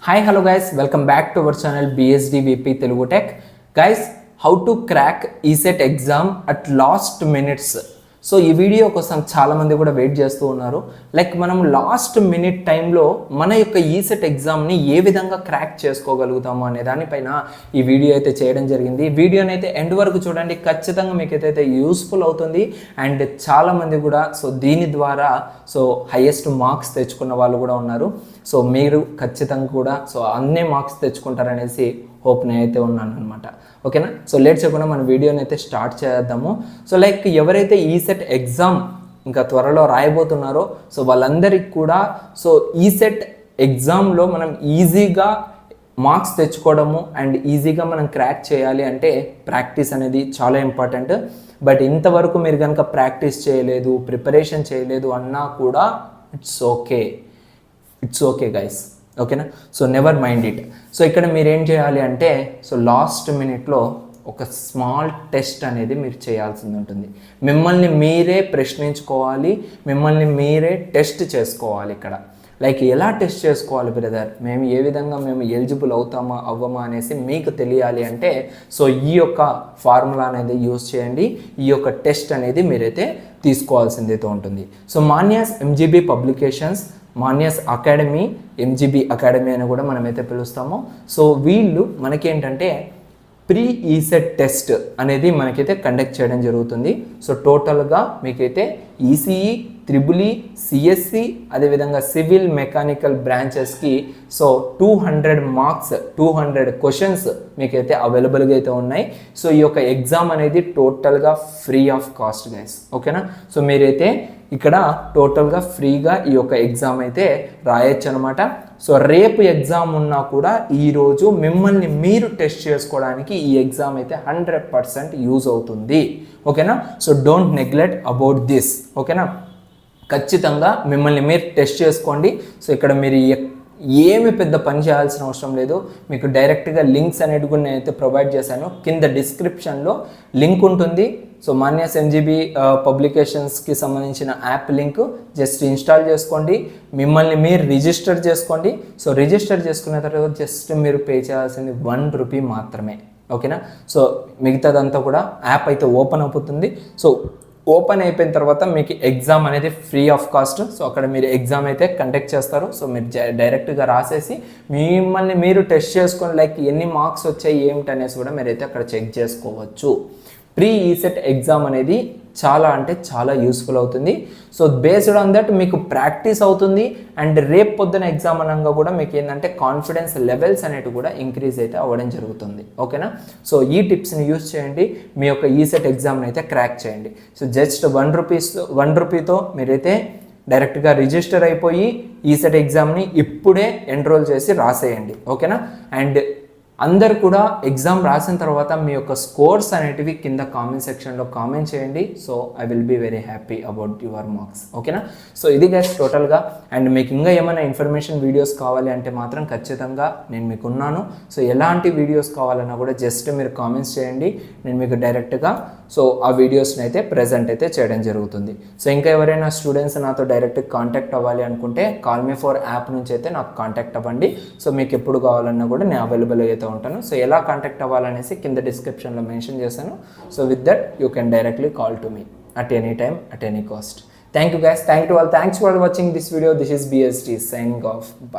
Hi, hello guys, welcome back to our channel BSD VP Telugu Tech. Guys, how to crack ESET exam at last minutes. So ఈ video కోసం చాలామంది కూడా wait చేస్తూ ఉన్నారు. Like మనం last minute టైంలో మన యొక్క ఈసెట్ ఎగ్జామ్ని ఏ విధంగా క్రాక్ చేసుకోగలుగుతాము అనే దానిపైన ఈ వీడియో అయితే చేయడం జరిగింది. వీడియోని అయితే ఎండ్ వరకు చూడండి, ఖచ్చితంగా మీకు అయితే యూస్ఫుల్ అవుతుంది. అండ్ చాలామంది కూడా సో దీని ద్వారా సో హైయెస్ట్ మార్క్స్ తెచ్చుకున్న వాళ్ళు కూడా ఉన్నారు. సో మీరు ఖచ్చితంగా కూడా సో అన్నీ మార్క్స్ తెచ్చుకుంటారనేసి హోప్ నేనైతే ఉన్నాను అనమాట. ఓకేనా, సో లేట్ చెప్పకుండా మన వీడియోని అయితే స్టార్ట్ చేద్దాము. సో లైక్ ఎవరైతే ఈసెట్ ఎగ్జామ్ ఇంకా త్వరలో రాయబోతున్నారో సో వాళ్ళందరికీ కూడా సో ఈసెట్ ఎగ్జామ్లో మనం ఈజీగా మార్క్స్ తెచ్చుకోవడము అండ్ ఈజీగా మనం క్రాక్ చేయాలి అంటే ప్రాక్టీస్ అనేది చాలా ఇంపార్టెంట్. బట్ ఇంతవరకు మీరు కనుక ప్రాక్టీస్ చేయలేదు, ప్రిపరేషన్ చేయలేదు అన్నా కూడా ఇట్స్ ఓకే గైస్. ఓకేనా, so never mind it. So ఇక్కడ మీరు ఏం చేయాలి అంటే సో లాస్ట్ మినిట్లో ఒక స్మాల్ టెస్ట్ అనేది మీరు చేయాల్సింది ఉంటుంది. మిమ్మల్ని మీరే ప్రశ్నించుకోవాలి, మిమ్మల్ని మీరే టెస్ట్ చేసుకోవాలి. ఇక్కడ లైక్ ఎలా టెస్ట్ చేసుకోవాలి బ్రదర్, మేము ఏ విధంగా మేము ఎలిజిబుల్ అవుతామా అవ్వమా అనేసి మీకు తెలియాలి అంటే సో ఈ యొక్క ఫార్ములా అనేది యూజ్ చేయండి. ఈ యొక్క టెస్ట్ అనేది మీరైతే తీసుకోవాల్సిందైతే ఉంటుంది. So మాన్యాస్ MGB publications, మాన్యాస్ academy, MGB academy అని కూడా మనమైతే పిలుస్తాము. సో వీళ్ళు మనకేంటంటే ప్రీ ఈసెట్ టెస్ట్ అనేది మనకైతే కండక్ట్ చేయడం జరుగుతుంది. సో టోటల్గా మీకైతే ఈసీఈ, త్రిబుల్ ఈ, సిఎస్సి, అదేవిధంగా సివిల్ మెకానికల్ బ్రాంచెస్కి సో 200 మార్క్స్, 200 క్వశ్చన్స్ మీకైతే అవైలబుల్గా అయితే ఉన్నాయి. సో ఈ యొక్క ఎగ్జామ్ అనేది టోటల్గా ఫ్రీ ఆఫ్ కాస్ట్ గైస్. ఓకేనా, సో మీరైతే ఇక్కడ టోటల్గా ఫ్రీగా ఈ యొక్క ఎగ్జామ్ అయితే రాయొచ్చు అనమాట. సో రేపు ఎగ్జామ్ ఉన్నా కూడా ఈరోజు మిమ్మల్ని మీరు టెస్ట్ చేసుకోవడానికి ఈ ఎగ్జామ్ అయితే 100% యూజ్ అవుతుంది. ఓకేనా, so don't neglect about this. ఓకేనా, ఖచ్చితంగా మిమ్మల్ని మీరు టెస్ట్ చేసుకోండి. సో ఇక్కడ మీరు ఏమి పెద్ద పని చేయాల్సిన అవసరం లేదు. మీకు డైరెక్ట్గా లింక్స్ అనేవి కూడా నేనైతే ప్రొవైడ్ చేశాను. కింద డిస్క్రిప్షన్లో లింక్ ఉంటుంది. సో మాన్యాస్ ఎంజీబీ పబ్లికేషన్స్కి సంబంధించిన యాప్ లింక్ జస్ట్ ఇన్స్టాల్ చేసుకోండి, మిమ్మల్ని మీరు రిజిస్టర్ చేసుకోండి. సో రిజిస్టర్ చేసుకున్న తర్వాత జస్ట్ మీరు పే చేయాల్సింది 1 రూపీ మాత్రమే. ఓకేనా, సో మిగతాదంతా కూడా యాప్ అయితే ఓపెన్ అవుతుంది. సో ఓపెన్ అయిపోయిన తర్వాత మీకు ఎగ్జామ్ అనేది ఫ్రీ ఆఫ్ కాస్ట్. సో అక్కడ మీరు ఎగ్జామ్ అయితే కండక్ట్ చేస్తారు. సో మీరు డైరెక్ట్గా రాసేసి మిమ్మల్ని మీరు టెస్ట్ చేసుకొని లైక్ ఎన్ని మార్క్స్ వచ్చాయి ఏమిటి అనేసి కూడా మీరైతే అక్కడ చెక్ చేసుకోవచ్చు. ప్రీ ఈసెట్ ఎగ్జామ్ అనేది చాలా అంటే చాలా యూస్ఫుల్ అవుతుంది. సో బేస్డ్ ఆన్ దట్ మీకు ప్రాక్టీస్ అవుతుంది అండ్ రేపు పొద్దున ఎగ్జామ్ అనగా కూడా మీకు ఏంటంటే కాన్ఫిడెన్స్ లెవెల్స్ అనేవి కూడా ఇంక్రీజ్ అయితే అవ్వడం జరుగుతుంది. ఓకేనా, సో ఈ టిప్స్ని యూస్ చేయండి, మీ యొక్క ఈసెట్ ఎగ్జామ్ని అయితే క్రాక్ చేయండి. సో జస్ట్ 1 రూపీతో మీరైతే డైరెక్ట్గా రిజిస్టర్ అయిపోయి ఈసెట్ ఎగ్జామ్ని ఇప్పుడే ఎన్రోల్ చేసి రాసేయండి. ఓకేనా, అండ్ అందరు కూడా ఎగ్జామ్ రాసిన తర్వాత మీ యొక్క స్కోర్స్ అనేటివి కింద కామెంట్ సెక్షన్లో కామెంట్ చేయండి. So I will be very happy about your marks. ఓకేనా, సో ఇది గైస్ టోటల్గా. అండ్ మీకు ఇంకా ఏమైనా ఇన్ఫర్మేషన్ వీడియోస్ కావాలి అంటే మాత్రం ఖచ్చితంగా నేను మీకు ఉన్నాను. సో ఎలాంటి వీడియోస్ కావాలన్నా కూడా జస్ట్ మీరు కామెంట్స్ చేయండి, నేను మీకు డైరెక్ట్గా సో ఆ వీడియోస్ని అయితే ప్రజెంట్ అయితే చేయడం జరుగుతుంది. సో ఇంకా ఎవరైనా స్టూడెంట్స్ నాతో డైరెక్ట్ కాంటాక్ట్ అవ్వాలి అనుకుంటే కాల్ మీ ఫర్ యాప్ నుంచి అయితే నాకు కాంటాక్ట్ అవ్వండి. సో మీకు ఎప్పుడు కావాలన్నా కూడా నేను అవైలబుల్ అయితే ఉంటాను. సో ఎలా కాంటాక్ట్ అవ్వాలనేసి కింద డిస్క్రిప్షన్లో మెన్షన్ చేశాను. So with that you can directly call to me at any time, at any cost. Thank you guys, thank you all, thanks for watching this video. This is BSD signing off. Bye.